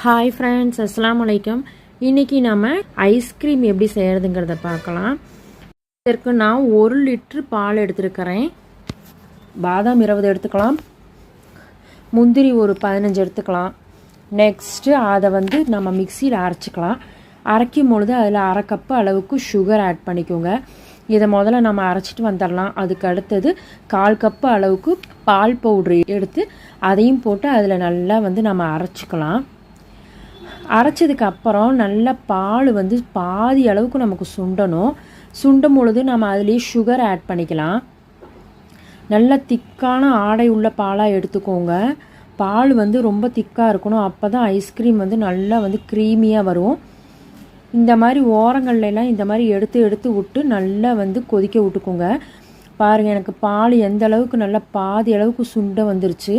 Hi friends, அஸ்ஸலாமு அலைக்கும். இன்றைக்கி நம்ம ஐஸ்கிரீம் எப்படி செய்கிறதுங்கிறத பார்க்கலாம். இதற்கு நான் 1 லிட்ரு பால் எடுத்துருக்கிறேன். பாதாம் 20 எடுத்துக்கலாம், முந்திரி ஒரு 15 எடுத்துக்கலாம். நெக்ஸ்ட்டு அதை நம்ம மிக்சியில் அரைச்சிக்கலாம். அரைக்கும் பொழுது அதில் 1/2 கப்பு அளவுக்கு சுகர் ஆட் பண்ணிக்கோங்க. இதை முதல்ல நம்ம அரைச்சிட்டு வந்துடலாம். அதுக்கு அடுத்தது 1/4 கப்பு அளவுக்கு பால் பவுட்ரு எடுத்து அதையும் போட்டு அதில் நல்லா நம்ம அரைச்சிக்கலாம். அரைச்சதுக்கு அப்புறம் நல்லா பால் பாதி அளவுக்கு நமக்கு சுண்டணும். சுண்டும் பொழுது நம்ம அதுலேயே சுகர் ஆட் பண்ணிக்கலாம். நல்ல திக்கான ஆடை உள்ள பாலாக எடுத்துக்கோங்க. பால் ரொம்ப திக்காக இருக்கணும். அப்போ தான் ஐஸ்கிரீம் நல்லா க்ரீமியாக வரும். இந்த மாதிரி ஓரங்கள்லாம் இந்த மாதிரி எடுத்து எடுத்து விட்டு நல்லா கொதிக்க விட்டுக்கோங்க. பாருங்கள், எனக்கு பால் எந்த அளவுக்கு நல்லா பாதி அளவுக்கு சுண்ட வந்துருச்சு.